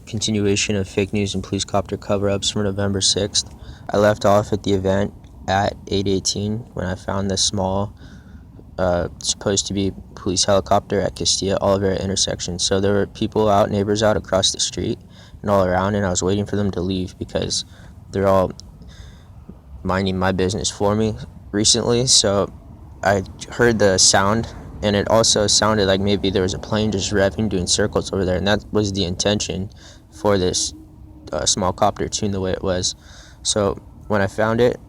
continuation of fake news and police copter cover-ups from November 6th. I left off at the event at 8:18 when I found this small, supposed to be police helicopter at Castilla Oliveira intersection. So there were people out, neighbors out across the street and all around, and I was waiting for them to leave because they're all minding my business for me recently. So I heard the sound, and it also sounded like maybe there was a plane just revving, doing circles over there, and that was the intention for this small copter tuned the way it was. So when I found it,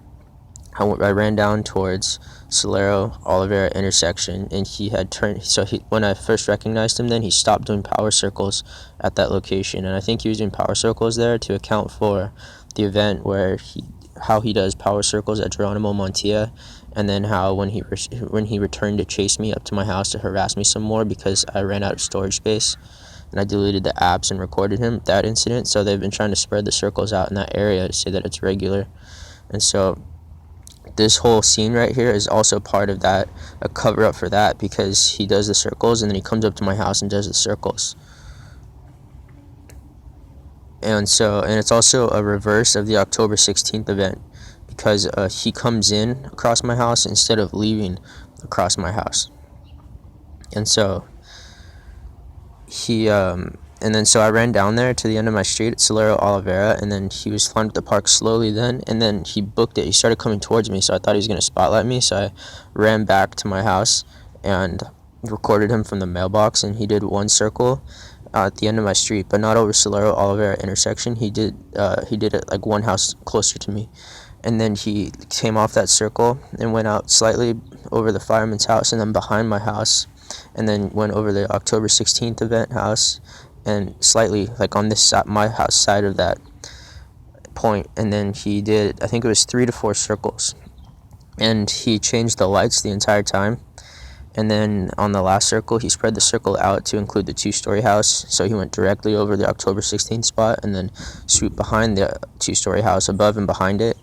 I ran down towards Solero Oliveira intersection, and he had turned. So when I first recognized him, then he stopped doing power circles at that location, and I think he was doing power circles there to account for the event where how he does power circles at Jeronimo Montilla, and then how when he returned to chase me up to my house to harass me some more because I ran out of storage space, and I deleted the apps and recorded that incident. So they've been trying to spread the circles out in that area to say that it's regular, and so this whole scene right here is also part of that, a cover up for that, because he does the circles and then he comes up to my house and does the circles. And it's also a reverse of the October 16th event, because he comes in across my house instead of leaving across my house. And so so I ran down there to the end of my street at Solero Oliveira, and then he was flying up the park slowly then, and then he booked it. He started coming towards me, so I thought he was going to spotlight me, so I ran back to my house and recorded him from the mailbox, and he did one circle at the end of my street, but not over Solero Oliveira intersection. He did it like one house closer to me, and then he came off that circle and went out slightly over the fireman's house and then behind my house, and then went over the October 16th event house and slightly like on this side, my house side of that point, and then he did, I think it was 3 to 4 circles, and he changed the lights the entire time. And then on the last circle, he spread the circle out to include the 2-story house, so he went directly over the October 16th spot and then swooped behind the 2-story house above and behind it,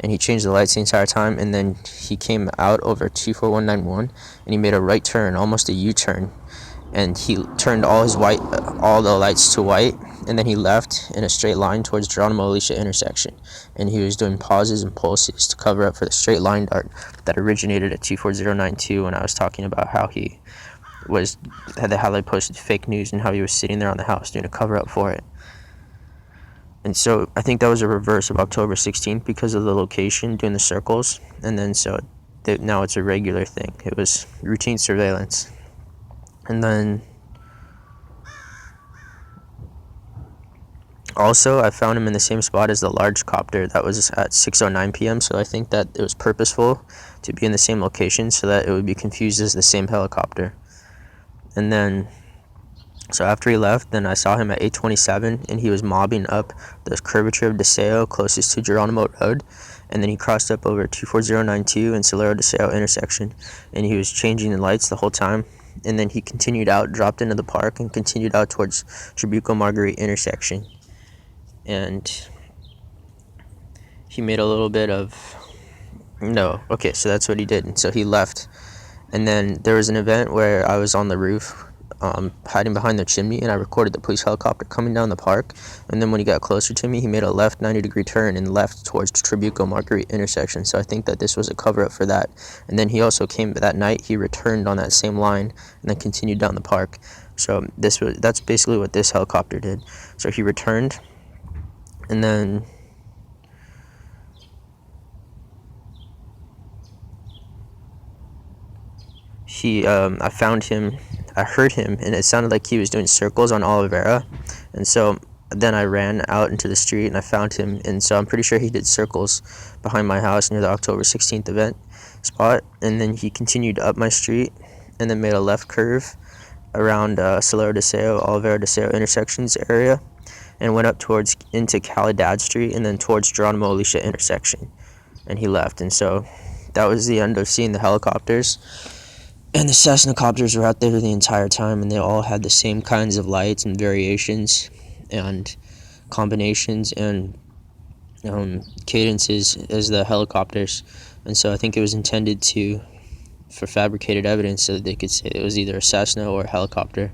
and he changed the lights the entire time. And then he came out over 24191 and he made a right turn, almost a U-turn, and he turned all the lights to white, and then he left in a straight line towards Jeronimo Alicia intersection, and he was doing pauses and pulses to cover up for the straight line dart that originated at 24092 when I was talking about how they posted fake news and how he was sitting there on the house doing a cover up for it. And so I think that was a reverse of October 16th because of the location doing the circles, and then now it's a regular thing. It was routine surveillance. And then also I found him in the same spot as the large copter that was at 6:09 p.m. So I think that it was purposeful to be in the same location so that it would be confused as the same helicopter. And then so after he left, then I saw him at 8:27, and he was mobbing up the curvature of Acero closest to Jeronimo Road, and then he crossed up over 24092 and Solero Acero intersection, and he was changing the lights the whole time. And then he continued out, dropped into the park, and continued out towards Tribuco Marguerite intersection. And he made a little bit of... so that's what he did. And so he left. And then there was an event where I was on the roof, hiding behind the chimney, and I recorded the police helicopter coming down the park. And then when he got closer to me, he made a left 90-degree turn and left towards Tribuco Marguerite intersection. So I think that this was a cover-up for that. And then he also came that night, he returned on that same line and then continued down the park. So that's basically what this helicopter did. So he returned, and then I found him, I heard him, and it sounded like he was doing circles on Oliveira, and so then I ran out into the street and I found him, and so I'm pretty sure he did circles behind my house near the October 16th event spot, and then he continued up my street and then made a left curve around Solero Acero, Oliveira Acero intersections area, and went up into Caladad Street and then towards Jeronimo Alicia intersection, and he left. And so that was the end of seeing the helicopters. And the Cessna copters were out there the entire time, and they all had the same kinds of lights and variations and combinations and cadences as the helicopters. And so I think it was intended for fabricated evidence so that they could say it was either a Cessna or a helicopter.